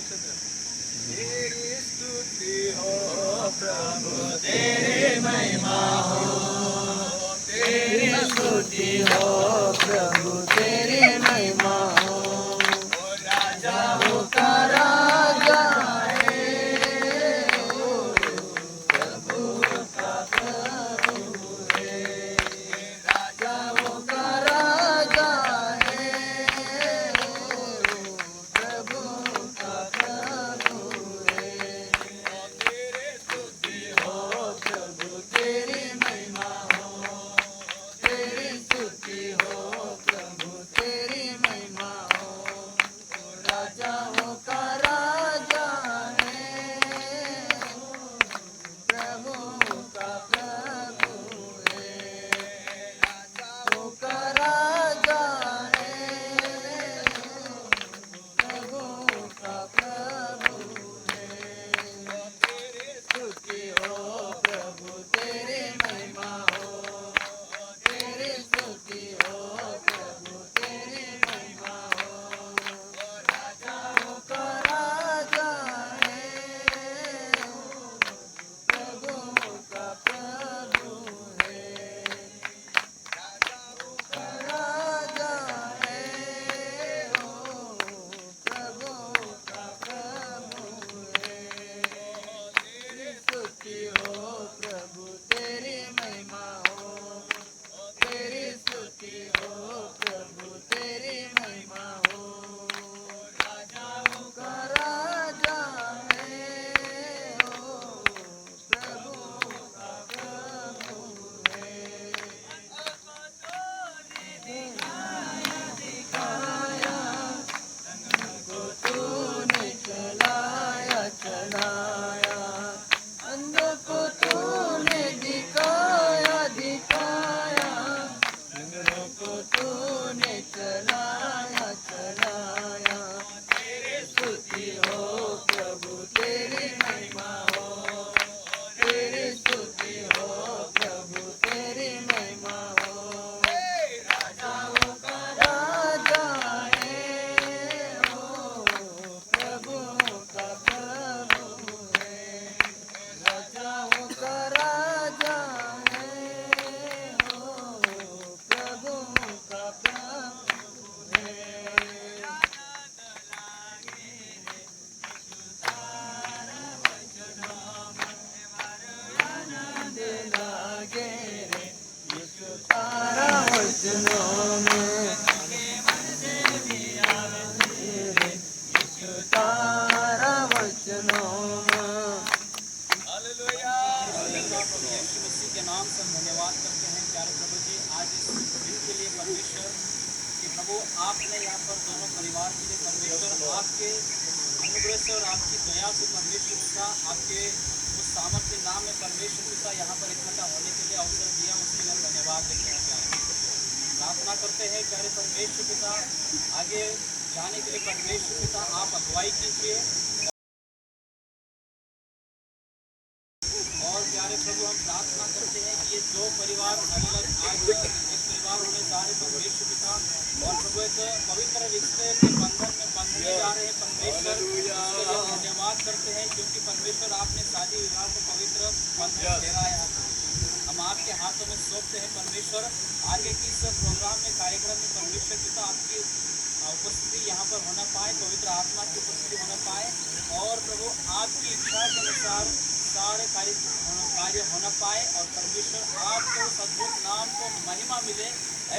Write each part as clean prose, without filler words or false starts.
तेरी स्तुति हो प्रभु, तेरी महिमा हो, तेरी स्तुति हो प्रभु, तेरी महिमा हो। ओ राजाओं का राजा है, ओ प्रभु का प्रभु है, राजाओं का राजा है, ओ प्रभु का प्रभु है। ओ तेरी स्तुति हो प्रभु, तेरी महिमा हो, तेरी स्तुति हो प्रभु, तेरी महिमा हो। ओ राजाओं का राजा है, प्रभु का प्रभु है, राजाओं का राजा है, प्रभु का प्रभु है। तेरी स्तुति हो प्रभु, तेरी महिमा हो, तेरी स्तुति हो प्रभु, तेरी महिमा हो। राजाओं का राजा है, प्रभु का प्रभु है, राजाओं का राजा है, ओ प्रभु का प्रभु है। तेरी स्तुति हो प्रभु, तेरी महिमा हो, तेरी स्तुति हो प्रभु, तेरी महिमा हो। राजाओं का राजा है, ओ प्रभु का प्रभु है। दिखाया को तूने चलाया चलाया, अंधों को तूने दिखाया दिखाया, अंधों को तूने चलाया चलाया। तेरी स्तुति हो प्रभु, तेरी महिमा हो, तेरी स्तुति हो प्रभु, तेरी महिमा हो। राजाओं का राजा है, ओ प्रभु का प्रभु है, राजाओं का राजा है, ओ प्रभु का प्रभु है। आनंद लागे रे यीशु तारा वचनों में, यीशु तारा वचनों में। हालेलुया। प्रभु यीशु मसीह के नाम से हम धन्यवाद करते हैं प्यारे प्रभु जी, आज इस दिन के लिए परमेश्वर कि प्रभु आपने यहाँ पर दोनों परिवार के लिए परमेश्वर आपके अनुग्रह से और आपकी दया से परमेश्वर पिता आपके उस सामर्थ्य नाम में परमेश्वर पिता यहाँ पर इकट्ठा होने के लिए अवसर दिया, उसके लिए हम धन्यवाद देते हैं प्यारे प्रभु। प्रार्थना करते हैं प्यारे परमेश्वर पिता आगे जाने के लिए परमेश्वर पिता आप अगुवाई कीजिए। और प्यारे प्रभु हम प्रार्थना करते हैं कि ये दो परिवार अलग आज एक परिवार होने जा रहे परमेश्वर पिता, और प्रभु एक पवित्र रिश्ते के बंधन में बंधने जा रहे हैं परमेश्वर। उसके लिए धन्यवाद करते हैं क्योंकि परमेश्वर आपने शादी विवाह को पवित्र बंधन ठहराया है। हम आपके हाथों में सौंपते हैं परमेश्वर, आगे की इस प्रोग्राम में कार्यक्रम में परमेश्वर पिता आपकी उपस्थिति यहाँ पर होना पाए, पवित्र आत्मा की उपस्थिति होना पाए, और प्रभु आपकी इच्छा के अनुसार सारे कार्य होना पाए, और परमेश्वर आपको सद्भुत नाम को महिमा मिले,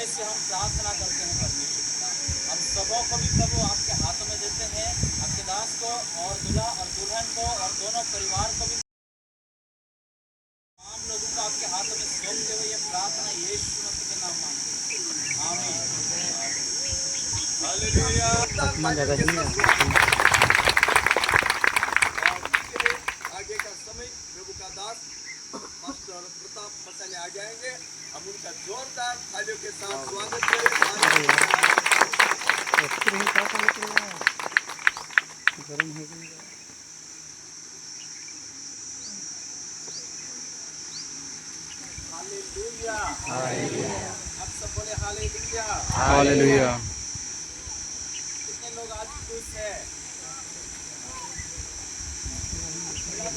ऐसे हम प्रार्थना करते हैं परमेश्वर पिता। हम सबों को भी प्रभु आपके हाथों में देते हैं, आपके दास को और दूल्हा और दुल्हन को और दोनों परिवार को भी तमाम लोगों को आपके हाथों में सौंपते हुए ये प्रार्थना यीशु मसीह के नाम मांगते हैं, आमीन। हालेलुया। आगे का समय प्रभु का दास मास्टर प्रताप मसाले आ जाएंगे, हम उनका जोरदार तालियों के साथ स्वागत करें। हालेलुया। आप सब बोले हालेलुया। हालेलुया। कितने लोग आज खुश है? कुछ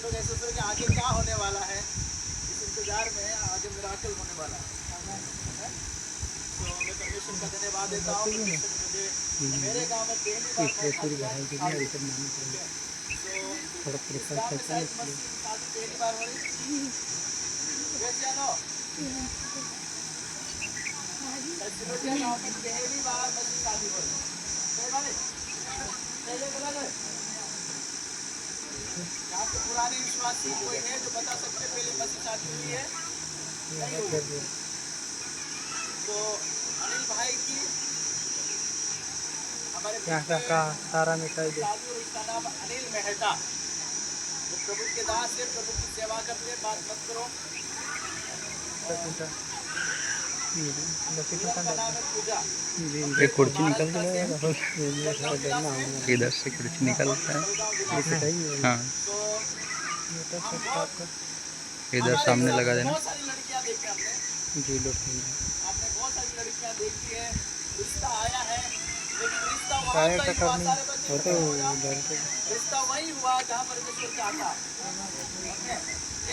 लोग ऐसे सोच कि आगे क्या होने वाला है, इस इंतजार में आगे मिराकल होने वाला है। तो मैं परमेश्वर का धन्यवाद देता हूँ। मुझे मेरे गांव में पहली बार तो इस गांव में शायद मसीह शादी पहली बार हो रही है। सिलोटिया गांव में पहली बार मसीह शादी हो रही है। पहले बोला गया यहाँ पे पुराने विश्वासी कोई है जो बता सकते पहले मसीह शादी हुई है? नहीं हुई। तो अनिल भाई की हमारे सारा मिठाई दे। शादी हुई, इसका नाम अनिल मेहता। वो प्रभु के दास है, प्रभु की सेवा करते हैं, बात मत करो। उसका नाम है पूजा। एक कुर्सी निकल के इधर से कुर्सी निकलता है। हाँ इधर सामने लगा देना। बहुत सारी लड़कियां देखी हमने, जी लोग आपने बहुत सारी लड़कियां देखी है, रिश्ता आया है, लेकिन रिश्ता वहाँ का ही हुआ, सारे बच्चे रिश्ता वही हुआ जहाँ परमेश्वर चाहता।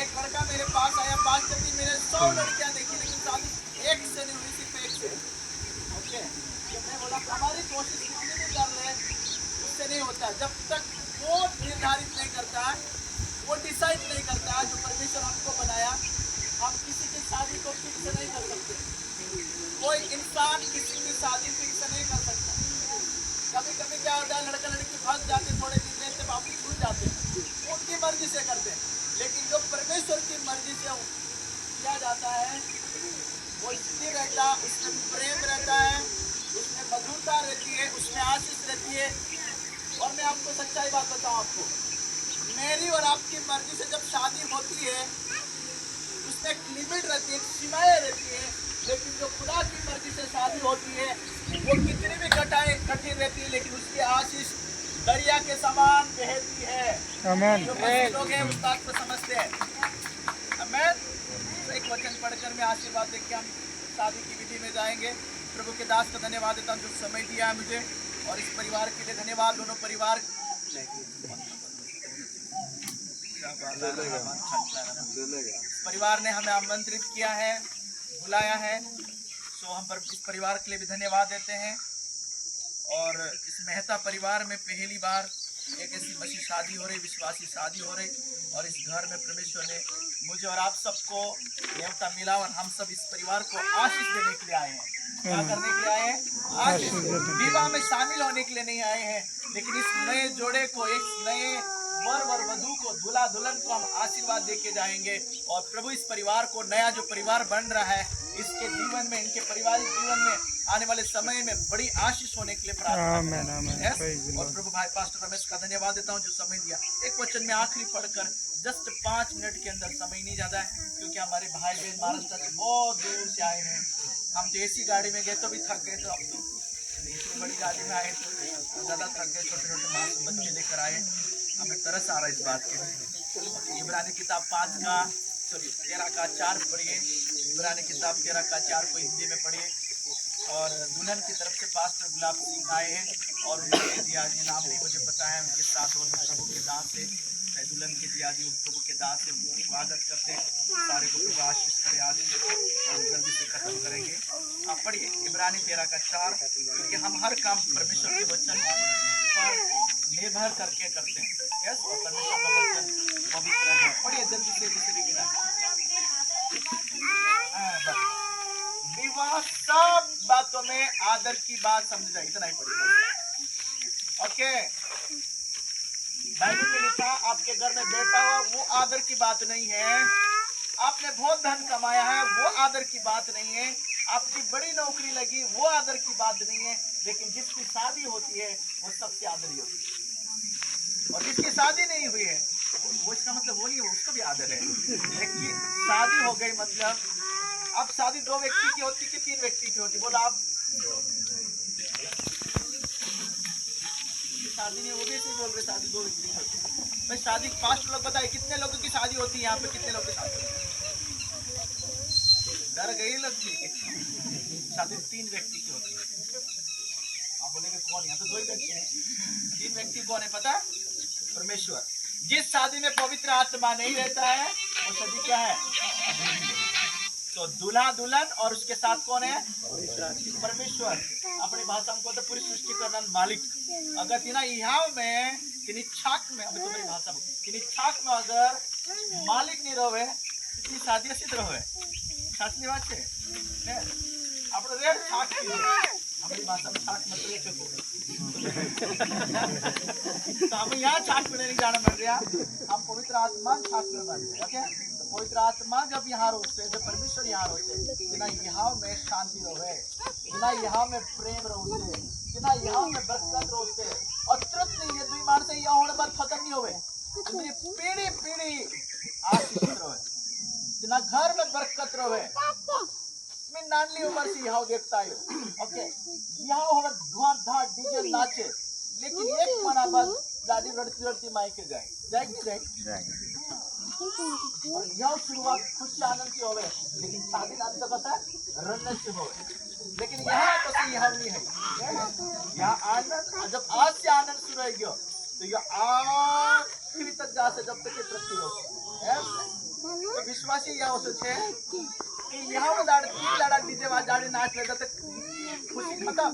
एक लड़का मेरे पास आया, 5 दिन मेरे 100 लड़कियां देखी, लेकिन शादी एक से नहीं हुई, सिर्फ एक से। ओके, जब मैं बोला हमारी कोशिश कितनी भी कर ले उससे नहीं होता, जब तक वो निर्धारित नहीं करता, वो डिसाइड नहीं करता जो परमेश्वर हमको बनाया, हम किसी की शादी को फिक्स नहीं कर सकते। कोई इंसान किसी की शादी फिक्स नहीं कर सकता। कभी कभी क्या होता है, लड़का लड़की फंस जाते, थोड़े दिन रहते वापस छूट जाते, उनकी मर्जी से करते हैं। लेकिन जो परमेश्वर की मर्जी से किया जाता है वो स्थिर रहता, उसमें प्रेम रहता है, उसमें मधुरता रहती है, उसमें आशीष रहती है। और मैं आपको सच्चाई बात बताऊं, आपको मेरी और आपकी मर्जी से जब शादी होती है उसमें एक लिमिट रहती है, एक सीमाएं रहती है। लेकिन जो खुदा की मर्जी से शादी होती है वो कितनी भी कठिन रहती है, लेकिन उसकी आशीष दरिया के समान बहती है। आमीन। जो मसीह लोग हैं उस बात को समझते हैं। आमीन। तो एक वचन पढ़कर मैं आशीर्वाद देख के हम शादी की विधि में जाएंगे। प्रभु के दास का धन्यवाद देता हूँ जो समय दिया है मुझे, और इस परिवार के लिए धन्यवाद। दोनों परिवार परिवार ने हमें आमंत्रित किया है, बुलाया है, तो हम इस परिवार के लिए भी धन्यवाद देते हैं। और इस मेहता परिवार में पहली बार एक ऐसी मसीह शादी हो रही, विश्वासी शादी हो रही, और इस घर में परमेश्वर ने मुझे और आप सबको न्योता मिला, और हम सब इस परिवार को आशीष देने के लिए आए हैं। क्या करने के लिए आए हैं? आशीष। विवाह में शामिल होने के लिए नहीं आए हैं, लेकिन इस नए जोड़े को, एक नए वर और वधू को, दूल्हा दुल्हन को हम आशीर्वाद देके जाएंगे। और प्रभु इस परिवार को, नया जो परिवार बन रहा है, इसके जीवन में, इनके पारिवारिक जीवन में आने वाले समय में बड़ी आशीष होने के लिए प्रार्थना करते हैं। और प्रभु भाई पास्टर रमेश का धन्यवाद देता हूँ जो समय दिया। एक वचन में आखिरी पढ़कर जस्ट 5 मिनट के अंदर, समय नहीं ज्यादा है क्योंकि हमारे भाई बहन महाराष्ट्र से बहुत दूर से आए हैं। हम तो ऐसी गाड़ी में गए तो भी थक गए, तो अब तो इतनी बड़ी गाड़ी में आए तो ज्यादा थक गए। छोटे छोटे मासूम बच्चे लेकर आए, हमें तरस आ रहा है इस बात के। इब्रानी किताब 13 का 4 पढ़िए। इब्रानी किताब 13 का 4 को हिंदी में पढ़िए। और दुल्हन की तरफ से पास्टर गुलाब सिंह आए हैं, और उनके दियादी नाम नहीं मुझे पता है, उनके साथ और प्रभु के दास से दुल्हन के दियादी प्रभु के दास से उनको स्वागत करते हैं। सारे को प्रभु आशीष करे। आज हम जल्दी से खत्म करेंगे। आप पढ़िए इब्रानी 13 का 4, क्योंकि हम हर काम परमेश्वर के वचन पर निर्भर करके करते हैं। यस, और परमेश्वर का वचन पवित्र है। पढ़िए जल्दी से, विवाह सब बातों में आदर की बात समझ जाए, इतना ही पढ़िए। ओके, बाइबल में लिखा आपके घर में बेटा हुआ वो आदर की बात नहीं है, आपने बहुत धन कमाया है वो आदर की बात नहीं है, आपकी बड़ी नौकरी लगी वो आदर की बात नहीं है, लेकिन जिसकी शादी होती है वो सबसे आदरी होती है। और जिसकी शादी नहीं हुई है वो, इसका मतलब वो नहीं है उसको भी आदर है। लेकिन शादी हो गई मतलब, अब शादी 2 व्यक्ति की होती कि 3 व्यक्ति की होती? बोला आप। शादी नहीं, वो भी ऐसे बोल रहे शादी 2 व्यक्ति की होती। भाई शादी 5 लोग बताए कितने लोगों की शादी होती है यहाँ पे? कितने लोगों की शादी होती है? डर गई लगती शादी 3 व्यक्ति की होती है। आप बोलेंगे कौन? यहाँ तो 2 ही व्यक्ति हैं। 3 व्यक्ति कौन है पता? परमेश्वर। जिस शादी में पवित्र आत्मा नहीं रहता है वो शादी क्या है? तो दूल्हा दुल्हन और उसके साथ कौन है? परमेश्वर। अपनी भाषा में तो पूरी सृष्टि करना मालिक। अगर तिना यहाँ में तिनी छाक में, अभी तुम्हारी भाषा में तिनी छाक में अगर मालिक नहीं रहे इतनी शादी सिद्ध रहे साचली बात है ने આપણે રે છાક की हमारी भाषा में छाक मतलब एक तो हम यहाँ छाक में नहीं जाना पड़ रहा, हम पवित्र आत्मा छाक में बन रहे। ओके, पवित्र आत्मा जब यहाँ रोते, जब परमेश्वर यहाँ रोते, बिना यहाँ में शांति रहे, बिना यहाँ में प्रेम रोते, बिना यहाँ में बरकत रोते, और तुरंत नहीं ये 2 मार से यहाँ होने पर खत्म नहीं होवे, पीढ़ी पीढ़ी आशीषित रहे, बिना घर में बरकत रहे। मैं नानली उम्र से यहाँ देखता हूँ। ओके, यहाँ होगा धुआं डीजे नाचे, लेकिन एक मना बाद गाड़ी लड़ती लड़ती मायके जाए कि जाए। और यह शुरुआत खुशी आनंद की होवे, लेकिन शादी अंत कसा रन्नत से होवे। लेकिन यहाँ तो सही हम नहीं है। यहाँ आनंद, जब आज से आनंद शुरू हो गया तो यह आखिरी तक जा से जब तक ये तृप्ति हो। तो विश्वासी यह हो सोचे कि यहाँ वो लड़ा डीजे वाजाड़ी नाच लेता तो खुशी खत्म,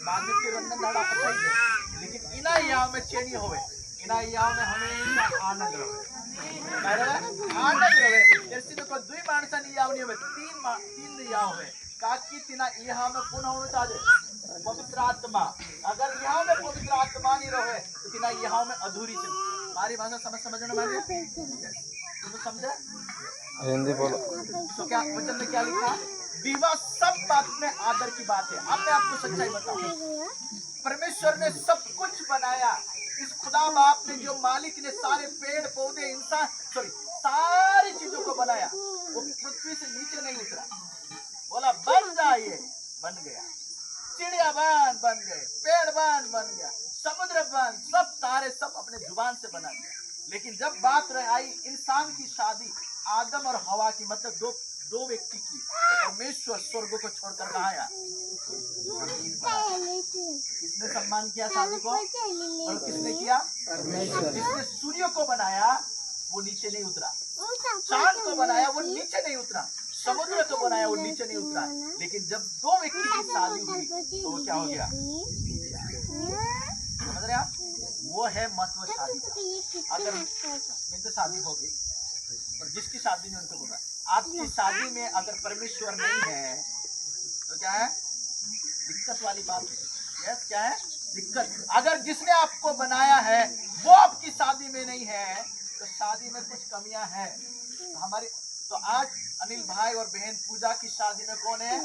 बाद में फिर रन्नत लड़ा पता ही है। लेकिन इना यहाँ में चैनी होवे, इना यहाँ में हमेशा आनंद रहे, आनंद रहे। ऐसे में कोई 2 माणसा नहीं यावनी होवे, 3 यहाँ होवे, काकी तिना यहाँ में कौन होवे ताजे? पवित्र आत्मा। अगर यहाँ में पवित्र आत्मा नहीं रहे तो तिना यहाँ में अधूरी चल। हमारी भाषा समझने वाले तुम समझे? हिंदी बोलो। तो क्या वचन में क्या लिखा? विवाह सब बात में आदर की बात है। अब मैं आपको सच्चाई बताऊं, परमेश्वर ने सब कुछ बनाया। इस खुदा बाप ने, जो मालिक ने सारे पेड़ पौधे इंसान सारी चीजों को बनाया, वो पृथ्वी से नीचे नहीं उतरा। बोला बन जाइए, बन गया। चिड़िया बन गए, पेड़ बन गया, समुद्र सब तारे सब अपने जुबान से बना दिया। लेकिन जब बात आई इंसान की शादी, आदम और हवा की, मतलब दो व्यक्ति की, तो परमेश्वर स्वर्ग को छोड़कर कहाँ आया? किसने सम्मान किया शादी को? और किसने किया? जिसने सूर्य को बनाया वो नीचे नहीं उतरा, चांद को बनाया वो नीचे नहीं उतरा, समुद्र को बनाया वो नीचे नहीं उतरा। लेकिन जब 2 व्यक्ति की शादी हुई तो वो क्या हो गया? समझ रहे आप? वो है महत्व शादी का। अगर इनसे शादी हो गई और जिसकी शादी नहीं उनको बोला, आपकी शादी में अगर परमेश्वर नहीं है तो क्या है? दिक्कत वाली बात है। यस, क्या है दिक्कत? अगर जिसने आपको बनाया है वो आपकी शादी में नहीं है तो शादी में कुछ कमियां हैं। तो आज अनिल भाई और बहन पूजा की शादी में कौन है?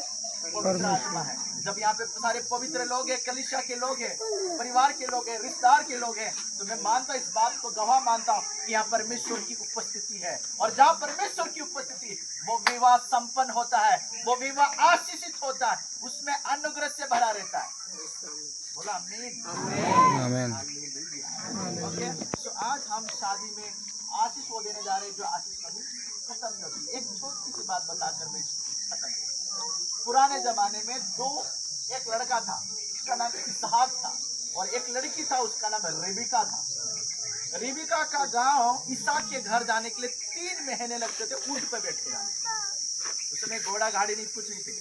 पवित्र आत्मा है। जब यहाँ पे सारे पवित्र लोग हैं, कलीसिया के लोग हैं, परिवार के लोग हैं, रिश्तेदार के लोग हैं, तो मैं मानता इस बात को गवाह मानता हूँ कि यहाँ परमेश्वर की उपस्थिति है। और जहाँ परमेश्वर की उपस्थिति, वो विवाह संपन्न होता है, वो विवाह आशीषित होता है, उसमें अनुग्रह से भरा रहता है। बोला आमीन। आमीन। ओके, तो आज हम शादी में आशीष वो देने जा रहे हैं जो आशीष कभी खत्म नहीं होती। एक छोटी सी बात बताकर मैं खत्म। पुराने जमाने में एक लड़का था, उसका नाम इसहाक था, और एक लड़की था, उसका नाम रेबिका था। रेबिका का गांव इसहाक के घर जाने के लिए 3 महीने लगते थे ऊंट पे बैठ के जाने। उसमें घोड़ा गाड़ी नहीं, कुछ नहीं थी।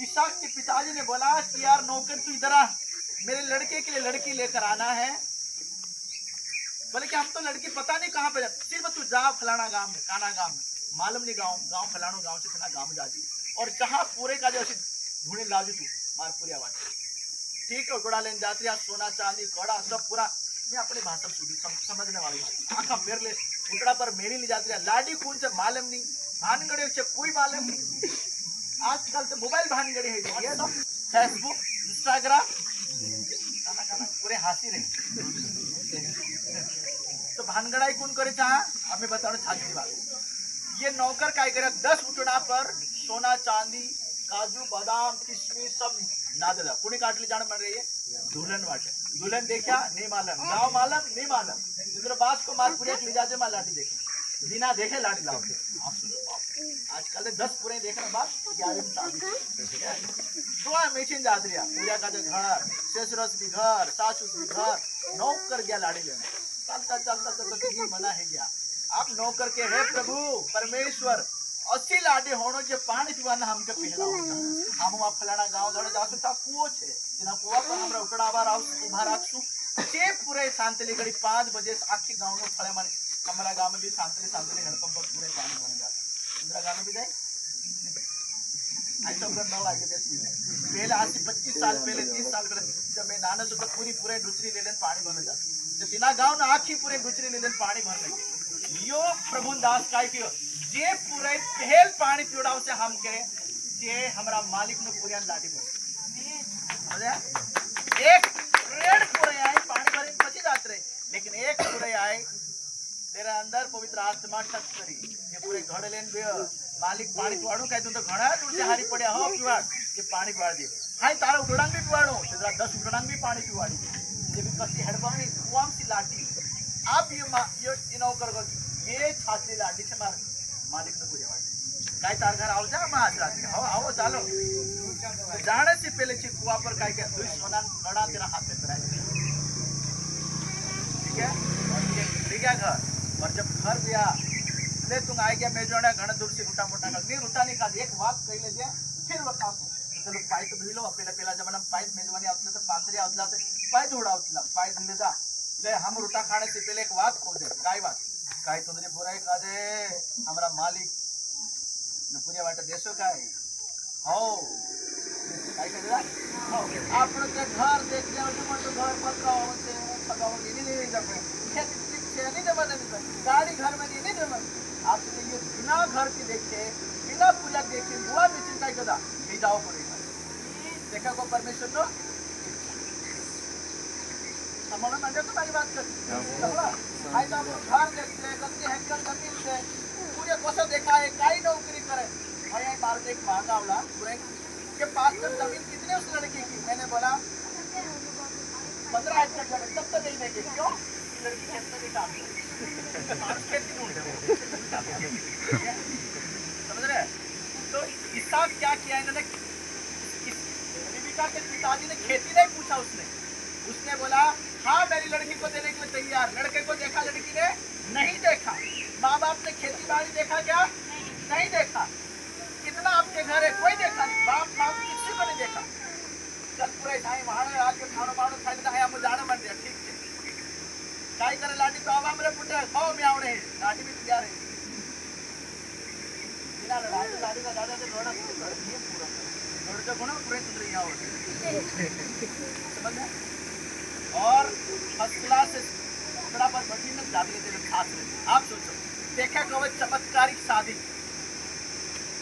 इसहाक के पिताजी ने बोला कि यार नौकर तू इधर आ, मेरे लड़के के लिए लड़की लेकर आना है। बोले कि हम तो लड़की पता नहीं कहाँ पे, सिर्फ तू जा फलाना गांव में, काना गांव में, मालूम नहीं गांव फलानो गांव से इतना गांव जाती, और जहाँ पूरे का जो ढूंढे लाजू तू मार पूरी आवाज। ठीक है, घोड़ा लेने जाती है, सोना चांदी कड़ा सब पूरा। मैं अपनी भाषा समझने वाली आखा मेरे लिए उतड़ा पर मेरी नहीं जाती है। लाडी कौन से मालूम नहीं, भानगड़ी से कोई मालूम नहीं। आजकल तो मोबाइल भानगड़ी है, तो फेसबुक इंस्टाग्राम पूरे हाथी रहे। तो भानगड़ाई कौन करे चाह, हमें बताओ छाती बात। ये नौकर काय करे 10 उठड़ा पर सोना चांदी काजू बादाम किशमिश सब नाद दा। कुणी काटली जान बन रही है दुल्हन वाटे। दुल्हन देखा नहीं मालूम, गाँव मालूम नहीं मालूम, इधर बास को मार पूरे ले जाते मार लाठी देखे बिना देखे लाड़ी लाओ आजकल 10 पूरे देखने बाद 11 में शादी दुआ मेचिन जात रिया पूजा का जो घर ससुरस भी घर सासुस भी घर नौकर गया लाड़ी लेने चलता चलता तो तीन मना है गया आप नौकर के है प्रभु परमेश्वर 80 लाडी होनो जे पानी पीवाना हमके पहला हम आप फलाना गांव धड़े जासु ता कुओ छे तेना कुआ पर हमरा उकड़ावा राव उभा राखसु जे पूरे शांतली घड़ी 5 बजे आखी गांव में फळे माने हमारा गांव में भी शांतली हेडपंप पर पूरे पानी बन जाता इंदिरा गांव में भी जाए आई सब न लागे पहले आज से 25 साल पहले 30 साल पहले जब मैं नाना तो पूरे दूसरी ले लेन पानी बन जाता तो तिना गांव ना आखी पूरे दूसरी ले लेन पानी भर लगे यो प्रभु दास काय कियो जे पूरे पहल पानी पीड़ाव से हम के जे हमरा मालिक ने पूरे लाडी बोल एक रेड पूरे आए पानी भरे बची जात रहे लेकिन एक पूरे आए तेरा अंदर पवित्र आत्मा टच करी ये पूरे घड़ लेन बे मालिक पानी पीवाड़ू कह तुम तो घड़ा दूर से हारी पड़े हो पीवाड़ ये पानी पीवाड़ दे हां तारा उड़ांग भी पीवाड़ो तेरा 10 उड़ांग भी पानी पीवाड़ी ये भी कसी हेडपंप कुआम सी लाठी आप ये इनो कर ये छाती लाठी से मार मालिक ने पूरे वाले काय तार घर आओ जा मां आज रात आओ आओ चालो तो जाने से पहले ची कुआ पर काय के दुई सोना गड़ा तेरा हाथ में पड़ा ठीक है और ये ठीक है घर और जब घर गया ले तुम आ गया मैं जो है घण दूर से उठा मोटा कर नहीं उठा नहीं खा एक बात कही ले दे फिर बता चलो पाई तो धुई लो पहला जमाना पाई मेजवानी आतले तो पांतरी आतला से पाई धोड़ा उतला पाई धुले जा ले हम रोटा खाने से पहले एक बात खो दे काय बात काय तुझे बुराई का दे हमरा मालिक ने पूरे वाटे देशो काय हो काय करेगा हो आपण के घर देख ले तो घर पत्रा हो से सगाव नहीं जाबे खेती से नहीं जमाने में गाड़ी घर में नहीं जमा आपने ये बिना घर के देखे बिना पूजा देखे बुआ मिचिन काय कदा ले जाओ पड़ेगा देखा को परमेश्वर नो समाना म्हणजे तो माझी बात कर आई तो घर देखले कत्ती हेक्टर जमीन से पूरे कसं देखा है काई नौकरी करे भाई आई बार एक मांगावला पूरे के पास तो जमीन कितने उस लड़की की मैंने बोला 15 हेक्टर जमीन तब तो नहीं देगी क्यों लड़की खेत में नहीं काम मार्च खेती ढूंढ समझ रहे तो इसहाक क्या किया इन्होंने रिबिका के पिताजी ने खेती नहीं पूछा उसने बोला हाँ मेरी लड़की को देने के लिए तैयार लड़के को देखा लड़की ने नहीं देखा माँ बाप ने खेती बाड़ी देखा क्या नहीं देखा कितना आपके घर है कोई देखा नहीं बाप माँ किसी को नहीं देखा चल पूरे ढाई वहां रात के खानो बाड़ो खाई था हम जाने मन दिया ठीक है काय करे लाडी तो अब हमरे पुटे खाओ में आवड़े लाडी भी तैयार है बिना लाडी का दादा से रोड़ा ये पूरा रोड़ का गुना पूरे सुधर यहाँ हो समझ में और फर्स्ट क्लास बड़ा पर बड़ी में जाती है छात्र आप सोचो देखा कहो चमत्कारिक शादी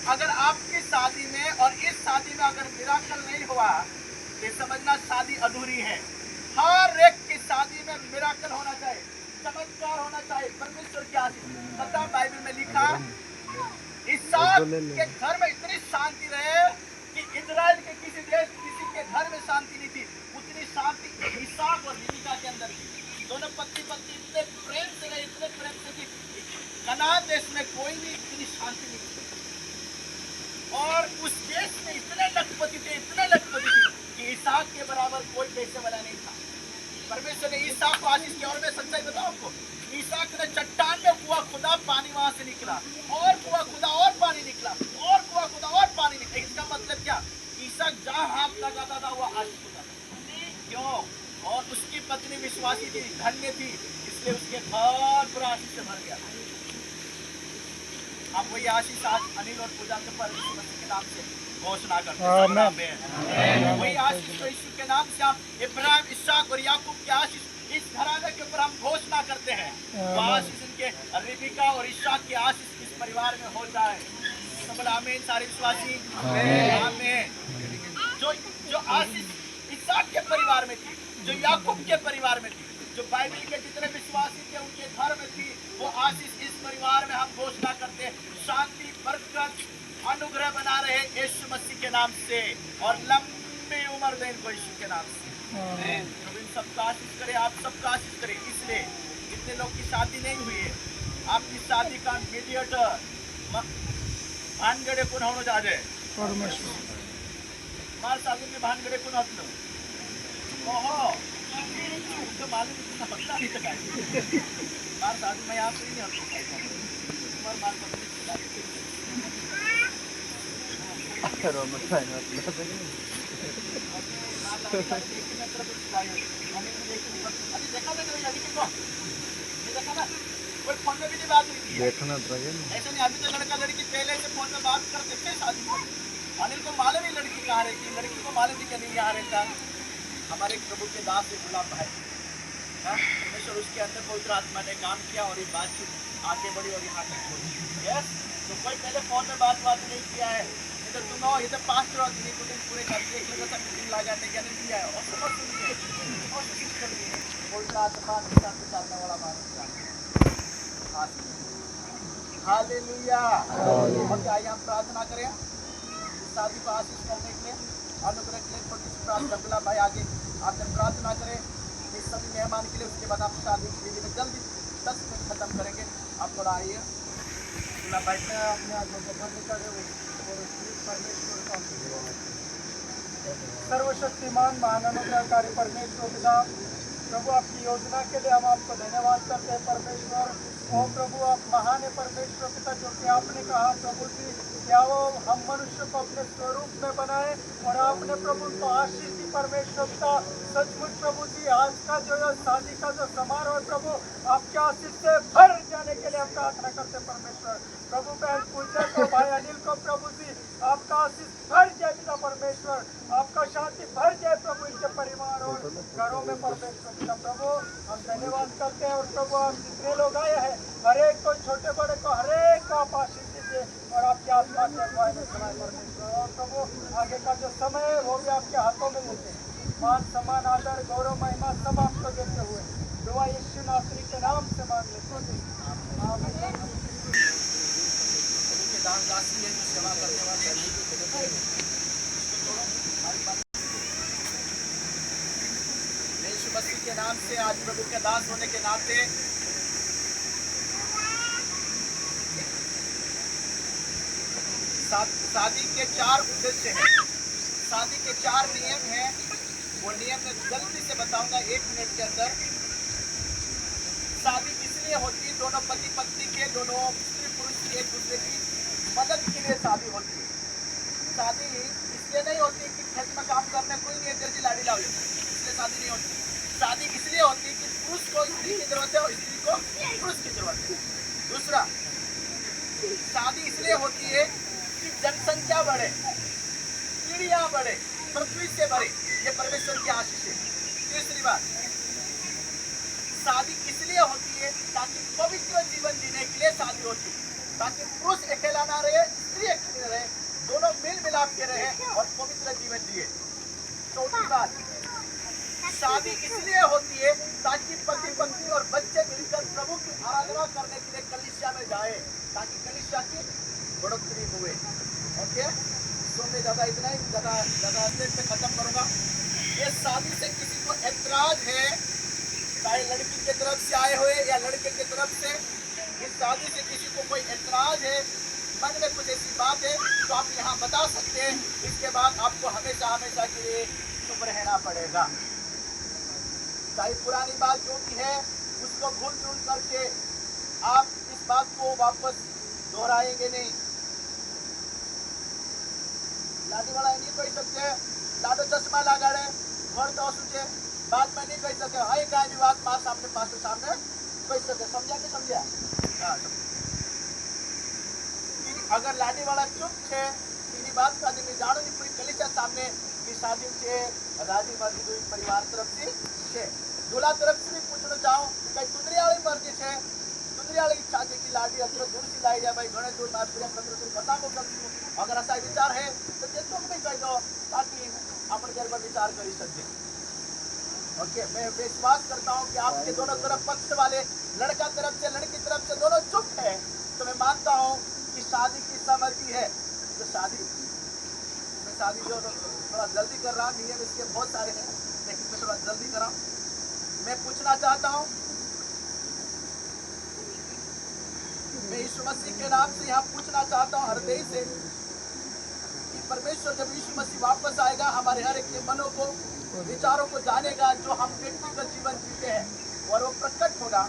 अगर आपकी शादी में और इस शादी में अगर मिराकल नहीं हुआ ये समझना शादी अधूरी है हर एक की शादी में मिराकल होना चाहिए चमत्कार होना चाहिए परमेश्वर की आशीष पता बाइबल में लिखा इसहाक के घर में इतनी शांति रहे कि इजराइल के किसी देश किसी के घर में शांति नहीं थी उतनी शांति इसहाक और रिबका के अंदर थी दोनों पति पत्नी इतने प्रेम से रहे इतने प्रेम से कि कनान देश में कोई भी इतनी शांति नहीं थी और उस देश में इतने लखपति थे कि इसहाक के बराबर कोई पैसे वाला नहीं था परमेश्वर ने इसहाक को आशीष किया और मैं सच्चाई बताऊं आपको इसहाक ने चट्टान में कुआं खुदा पानी वहां से निकला और कुआं खुदा और पानी निकला और कुआं खुदा और पानी निकला इसका मतलब क्या इसहाक जहां हाथ लगाता था वो आशीष होता था क्यों और उसकी पत्नी विश्वासी थी धन्य थी इसलिए उसके घर पूरा आशीष से भर गया हम वही आशीष आज अनिल और पूजा के पर यीशु मसीह के नाम से घोषणा करते हैं आमीन वही आशीष को यीशु के नाम से हम इब्राहिम इसहाक और याकूब की आशीष इस घराने के ऊपर हम घोषणा करते हैं वो आशीष इनके रिबिका और इसहाक की आशीष इस परिवार में हो जाए सब आमीन सारे विश्वासी आमीन जो आशीष इसहाक के परिवार में थी जो याकूब के परिवार में थी जो बाइबल के जितने विश्वासी थे उनके घर में थी वो आशीष इस परिवार में हम घोषणा करते हैं शांति बरकत अनुग्रह बना रहे यीशु मसीह के नाम से और लंबी उम्र दें इनको यीशु के नाम से प्रभु इन सबका आशीष करे आप सबका आशीष करे इसलिए जितने लोग की शादी नहीं हुई है आपकी शादी का मीडिएटर भानगडे कोण होणं जाजे मार शादी में भानगडे कोण होतलं ओहो तो मालूम इतना पता नहीं था मार शादी में यहाँ पे नहीं होती मार मार देखना चाहिए ना। ऐसा नहीं, अभी तो लड़का लड़की पहले से फोन में बात करते थे शादी में। अनिल को मालूम ही लड़की कहाँ रहती, लड़की को मालूम ही नहीं यहाँ रहता। हमारे प्रभु के दास से गुलाब भाई, परमेश्वर उसके अंदर पवित्र आत्मा ने काम किया और ये बातचीत आगे बढ़ी और यहाँ तक पहुंची। यस, तो कोई पहले फोन में बात नहीं किया है, इधर तुम हो, इधर पास्ट और दिन पूरे करके एक जगह तक मीटिंग लगाने का नहीं किया है और समझ सुनिए और कोशिश करिए पवित्र आत्मा के साथ चलने वाला मानव हालेलुया। और आइए हम प्रार्थना करें शादी को आशीष करने के लिए, अनुग्रह के लिए। छोटी सी प्रार्थना गुलाब भाई आगे आपने प्रार्थना करें इस सभी मेहमान के लिए, उसके बाद आप शादी की विधि में जल्दी 10 मिनट खत्म करेंगे। आप थोड़ा आइए गुलाब भाई में अपने सर्वशक्तिमान महानुग्रहकारी परमेश्वर पिता, प्रभु आपकी योजना के लिए हम आपको धन्यवाद करते हैं परमेश्वर। ओ प्रभु आप महान है परमेश्वर पिता, जो कि आपने कहा प्रभु जी क्या वो हम मनुष्य को अपने स्वरूप में बनाए और आपने प्रभु को आशीष दी परमेश्वर पिता। सचमुच प्रभु जी आज का जो शादी का जो समारोह है प्रभु आपके आशीष से भर जाने के लिए हम प्रार्थना करते हैं परमेश्वर। प्रभु बहन पूजा को भाई अनिल को प्रभु जी आपका आशीष भर जाए पिता परमेश्वर, आपका शांति भर जाए प्रभु इनके परिवार और घरों में परमेश्वर पिता। प्रभु हम धन्यवाद करते हैं और प्रभु आप जितने लोग आए हैं हर एक को, छोटे बड़े को, हर एक को आप आशीष दीजिए और आपके आत्मा के अगुवाई में चलाए परमेश्वर। और प्रभु आगे का जो समय है वो भी आपके हाथों में देते हैं। मान सम्मान आदर गौरव महिमा सब आपको देते हुए दुआ यीशु नासरी के नाम से मांग लेते हैं। दान राशि है जो सेवा करने वाले यीशु मसीह के नाम से आज प्रभु के दास होने के नाते शादी के 4 उद्देश्य हैं, शादी के 4 नियम हैं। वो नियम मैं जल्दी से बताऊंगा 1 मिनट के अंदर। शादी इसलिए होती है, दोनों पति पत्नी के, दोनों स्त्री पुरुष की एक दूसरे की मदद के लिए शादी होती है। शादी इसलिए नहीं होती कि खेत में काम करने कोई नहीं जल्दी लाड़ी लाओ, इसलिए शादी नहीं होती। शादी इसलिए होती है कि पुरुष को स्त्री की जरूरत है और स्त्री को पुरुष की जरूरत है। दूसरा, शादी इसलिए होती है कि जनसंख्या बढ़े, पीढ़ियां बढ़े, पृथ्वी से बढ़े, ये परमेश्वर की आशीष है। तीसरी बात, शादी इसलिए होती है ताकि पवित्र जीवन जीने के लिए शादी होती है, ताकि पुरुष अकेला ना रहे, स्त्री अकेली रहे, दोनों मिल मिलाप के रहे और पवित्र जीवन जिए। चौथी बात, शादी इसलिए होती है ताकि पति पत्नी और बच्चे मिलकर प्रभु की आराधना करने के लिए कलीसिया में जाए, ताकि कलीसिया की बढ़ोतरी हुए। ओके, सो मैं ज़्यादा इतना ही ज़्यादा से खत्म करूँगा। ये शादी से किसी को ऐतराज है, चाहे लड़की की तरफ से आए हुए या लड़के की तरफ से, इस शादी से किसी को कोई ऐतराज है, मन में कुछ ऐसी बात है तो आप यहाँ बता सकते हैं। इसके बाद आपको हमेशा हमेशा के लिए चुप रहना पड़ेगा। चाहे पुरानी बात जो भी है उसको भूल चूल करके आप इस बात को वापस दोहराएंगे नहीं। लादी वाला नहीं कही सकते लाडो चश्मा लगाड़े घर तो सूझे बात में नहीं कही सके। हाई गाय भी बात मार सामने पास सामने कही सके। समझा कि समझा? अगर लाडी वाला चुप है तेरी बात का आदमी जानो नहीं पूरी कलिसिया सामने की शादी से राजी मर्जी हुई परिवार तरफ से दूल्हा तरफ से भी पूछना चाहो कई दुदरी वाली मर्जी है, दुदरी वाली इच्छा है कि लाडी अत्र दूर से लाई जाए भाई गणेश दूर बात प्रिया पत्र दूर बता को अगर ऐसा विचार है तो ये तुम भी कह दो ताकि अपन घर पर विचार कर सके। ओके, मैं विश्वास करता हूँ कि आपके दोनों तरफ पक्ष वाले लड़का तरफ से लड़की तरफ से दोनों चुप है, तो मैं मानता हूँ कि शादी की सहमति है। तो शादी जो थोड़ा जल्दी कर रहा हूँ, नियम इसके बहुत सारे हैं लेकिन मैं थोड़ा जल्दी कर रहा हूँ। मैं पूछना चाहता हूँ मैं यीशु मसीह के नाम से यहाँ पूछना चाहता हूँ हृदय से कि परमेश्वर जब यीशु मसीह वापस आएगा हमारे हर एक के मनों को विचारों को जानेगा जो हम व्यक्तिगत जीवन जीते हैं और वो प्रकट होगा।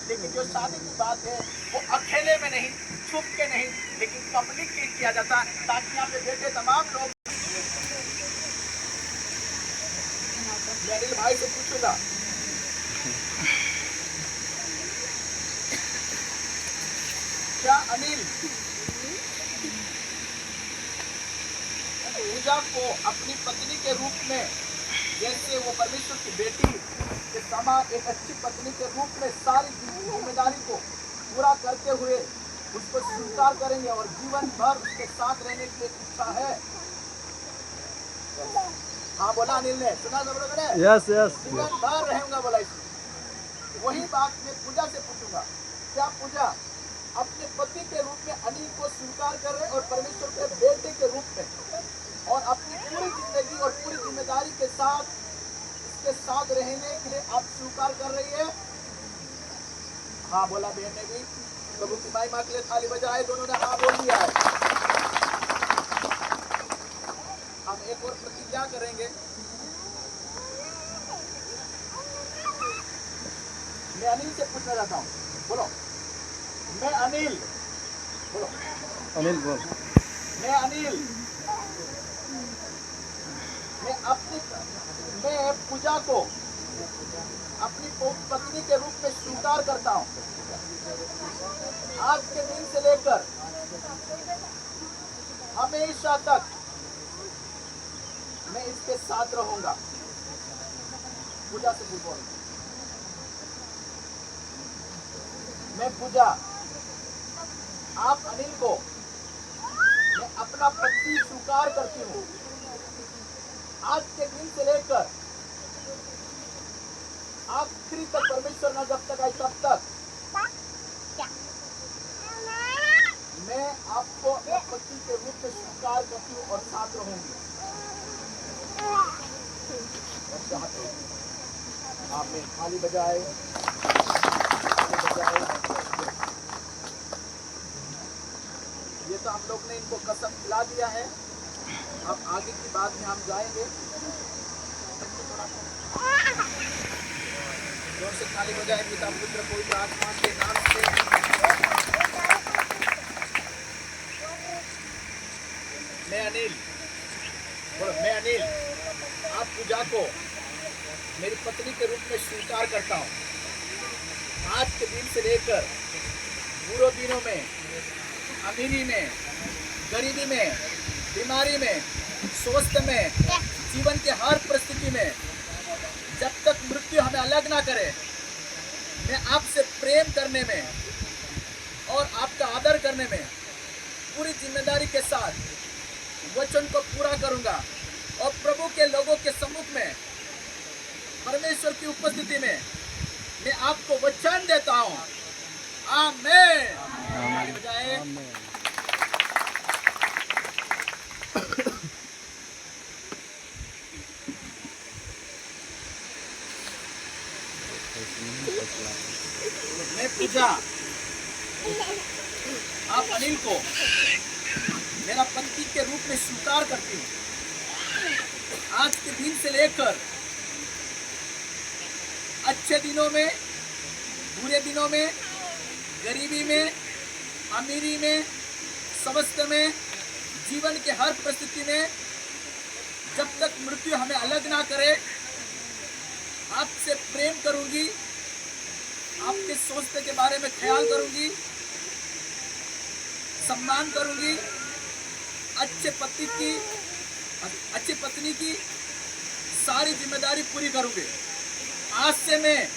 लेकिन जो शादी की बात है वो अकेले में नहीं, छुप के नहीं, लेकिन पब्लिक के किया जाता है ताकि यहाँ पे बैठे तमाम लोग। मैं अनिल भाई से पूछूंगा, क्या अनिल पूजा को अपनी पत्नी के रूप में, जैसे वो परमेश्वर की बेटी के समान एक अच्छी पत्नी के रूप में सारी जिम्मेदारी को पूरा करते हुए उसको स्वीकार करेंगे और जीवन भर उसके साथ रहने की इच्छा है? हाँ बोला अनिल ने, सुना सब लोगों ने? यस यस जीवन भर रहूंगा बोला इसमें। वही बात मैं पूजा से पूछूंगा, क्या पूजा अपने पति के रूप में अनिल को स्वीकार कर रहे और परमेश्वर के बेटे के रूप में और अपनी पूरी जिंदगी और पूरी जिम्मेदारी के साथ इसके साथ रहने के लिए आप स्वीकार कर रही है? हाँ बोला बहन ने भी। प्रभु की महिमा के लिए थाली बजाए, दोनों ने हाँ बोल दिया है। हम एक और प्रतिज्ञा करेंगे। मैं अनिल से पूछना चाहता हूँ, बोलो। मैं अनिल, बोलो। अनिल बोल। मैं अनिल, मैं पूजा को अपनी पत्नी के रूप में स्वीकार करता हूँ। आज के दिन से लेकर हमेशा तक मैं इसके साथ रहूंगा। पूजा से बोल। मैं पूजा, आप अनिल को मैं अपना पति स्वीकार करती हूँ। आज के दिन से लेकर आखिरी तक परमेश्वर ना जब तक आए तब तक मैं आपको अपने पति के रूप में स्वीकार करती हूँ और साथ रहूंगी। आपने थाली बजाए। ये तो हम लोग ने इनको कसम खिला दिया है। अब आगे की बात में हम जाएंगे। जोर से थाली बजाए। पिता पुत्र पवित्र आत्मा के नाम से। मैं अनिल, बोलो मैं अनिल, आप पूजा को मेरी पत्नी के रूप में स्वीकार करता हूँ। आज के दिन से लेकर बुरे दिनों में, अमीरी में, गरीबी में, बीमारी में, स्वास्थ्य में, जीवन के हर परिस्थिति में, जब तक मृत्यु हमें अलग ना करे, मैं आपसे प्रेम करने में और आपका आदर करने में पूरी जिम्मेदारी के साथ वचन को पूरा करूंगा और प्रभु के लोगों के सम्मुख में, परमेश्वर की उपस्थिति में मैं आपको वचन देता हूँ। आमीन। ताली बजाएं। मैं पूजा, आप अनिल को मेरा पति के रूप में स्वीकार करती हूँ। आज के दिन से लेकर अच्छे दिनों में, बुरे दिनों में, गरीबी में, अमीरी में, स्वास्थ्य में, जीवन के हर परिस्थिति में, जब तक मृत्यु हमें अलग ना करे, आपसे प्रेम करूंगी, आपके स्वास्थ्य के बारे में ख्याल करूंगी, सम्मान करूंगी, अच्छे पत्नी की सारी जिम्मेदारी पूरी करूंगी। आज से मैं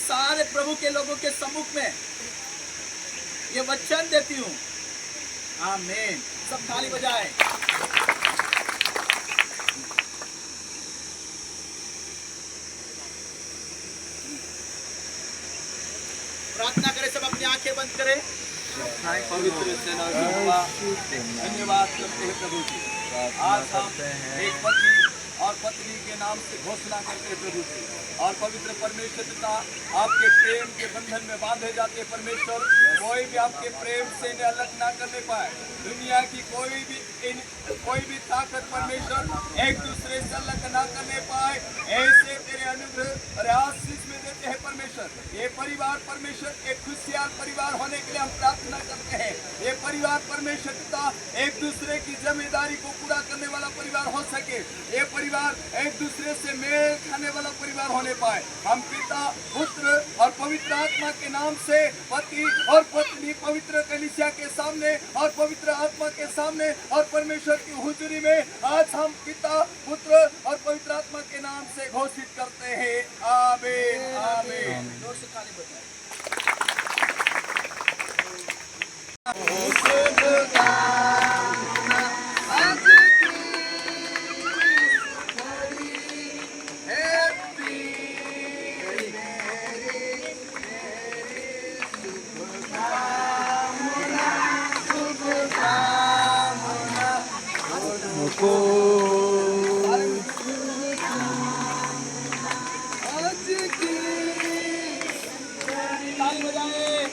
सारे प्रभु के लोगों के सम्मुख में ये वचन देती हूँ। आमीन। सब ताली बजाएं। प्रार्थना करें, सब अपनी आंखें बंद करें। पवित्र सेना धन्यवाद करते हैं प्रभु जी। आज हम एक पति और पत्नी के नाम से घोषणा करते हैं प्रभु जी। और पवित्र परमेश्वर पिता आपके प्रेम के बंधन में बांधे जाते परमेश्वर, कोई भी आपके प्रेम से इन्हें अलग ना करने पाए। दुनिया की कोई भी ताकत परमेश्वर एक दूसरे से अलग ना करने पाए, ऐसे तेरे अनुग्रह और आशीष में देते हैं परमेश्वर। ये परिवार परमेश्वर एक खुशहाल परिवार होने के लिए हम प्रार्थना करते हैं। ये परिवार परमेश्वर पिता एक दूसरे की जिम्मेदारी को पूरा करने वाला परिवार हो सके, ये परिवार एक दूसरे से मेल खाने वाला परिवार होने पाए। हम पिता, पुत्र और पवित्र आत्मा के नाम से पति और पत्नी पवित्र कलीसिया के सामने और पवित्र आत्मा के सामने और परमेश्वर की हुजूरी में आज हम पिता, पुत्र और पवित्र आत्मा के नाम से घोषित करते हैं। आमीन आमीन। जोर से ताली बजाएं। ताली बजाएं।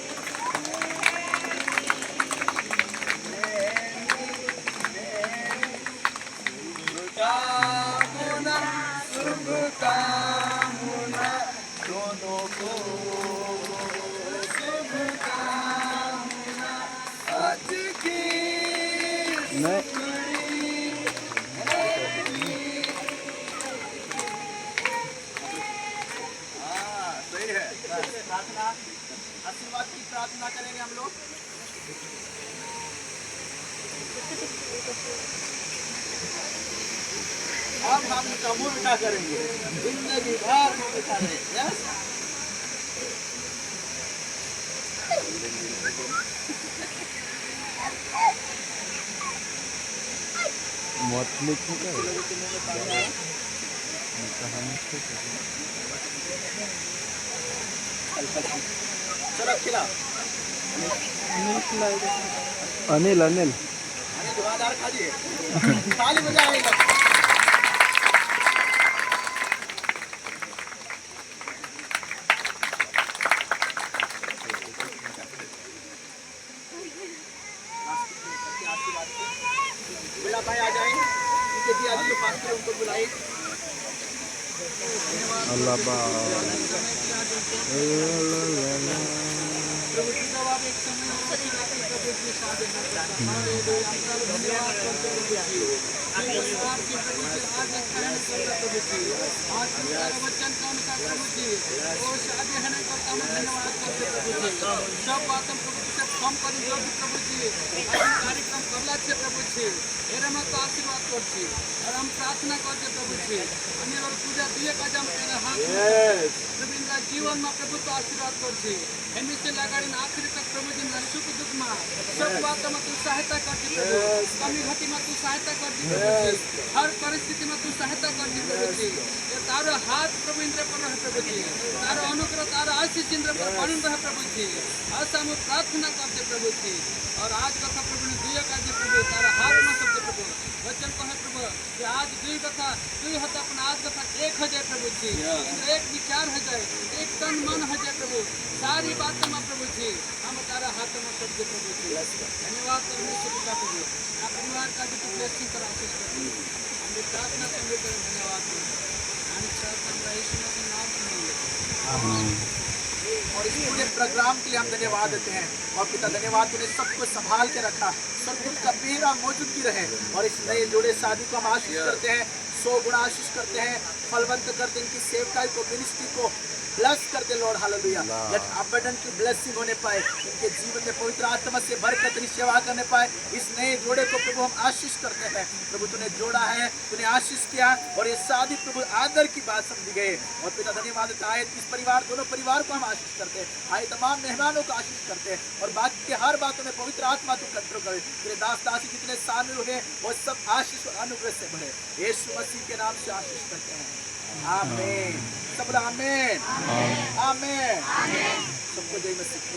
कामना शुभ कामना दोनों को शुभ कामना आज की सही है। प्रार्थना, आशीर्वाद की प्रार्थना करेंगे हम लोग। अब हम इनका मुंह मीठा करेंगे, जिंदगी भर मुंह मीठा रहेगा। यस, मत लिखो चलो खिला। अनिल अनिल अरे धुआंधार खा लिए। ताली बजाएगा। बुला भाई आ जाए, उनके दिया जी के पास उनको बुलाए। अल्लाह बा प्रभु जी जब आप एक समय प्रभु जी साधन हमारे धन्यवाद करते प्रभु जी। आपके प्रभु जी आज खयाल करते प्रभु जी, आज तुम्हारे वचन का अनुसार प्रभु जी वो शादी होने का हम धन्यवाद करते प्रभु जी। सब बात हम प्रभु जी से कम करी जो भी प्रभु जी आज कार्यक्रम करला छे प्रभु जी, एरा मत आशीर्वाद करछी और हम प्रार्थना करते प्रभु जी। अन्य और पूजा दिए का जम तेरे हाथ में प्रभु इनका जीवन में प्रभु तो आशीर्वाद करछी। एमी से लगाड़ी आखिरी तक प्रभु जी ना सुख दुख में सब बात में तू सहायता करती प्रभु, कमी घटी में तू सहायता करती प्रभु जी, हर परिस्थिति में तू सहायता करती प्रभु जी। ये तारो हाथ प्रभु इंद्र पर रहे प्रभु जी, तारो अनुग्रह तारो आशीष इंद्र पर बनन रहे प्रभु जी। ऐसा हम प्रार्थना करते प्रभु जी। और आज कथा प्रभु ने दिया का जी प्रभु तारा हाथ में सबके प्रभु वचन कहे प्रभु कि आज दुई कथा दुई हता अपना आज कथा एक हो जाए प्रभु जी, एक विचार हो जाए, एक तन मन हो जाए प्रभु, सारी बातों में प्रभु जी हम तारा हाथ में सबके प्रभु जी। धन्यवाद परमेश्वर पिता प्रभु, आप परिवार का भी ब्लेसिंग कर आशीष करते हैं। हम भी प्रार्थना करते हैं धन्यवाद और इस पूरे प्रोग्राम के लिए हम धन्यवाद देते हैं। और पिता धन्यवाद तूने सबको संभाल के रखा, सब कुछ का मेरा मौजूदगी रहे। और इस नए जोड़े शादी को हम आशीष करते हैं, 100 गुना आशीष करते हैं, फलवंत करते इनकी सेवकाई को, मिनिस्ट्री को ब्लेस करते लॉर्ड हालेलुया। लेट अबंडेंट की ब्लेसिंग होने पाए, इनके जीवन में पवित्र आत्मा से भरकर तेरी सेवा करने पाए। इस नए जोड़े को प्रभु हम आशीष करते हैं। प्रभु तूने जोड़ा है, तूने आशीष किया और ये शादी प्रभु आदर की बात समझ गए। और पिता धन्यवाद देता है इस परिवार, दोनों परिवार को हम आशीष करते हैं, आए तमाम मेहमानों को आशीष करते हैं। और बाकी के हर बातों में पवित्र आत्मा तू कंट्रोल करे। तेरे दास दासी जितने शामिल हुए वो सब आशीष और अनुग्रह से बढ़े, यीशु मसीह के नाम से आशीष करते हैं। आमीन। सब आमीन आमीन। सबको जय मसीह।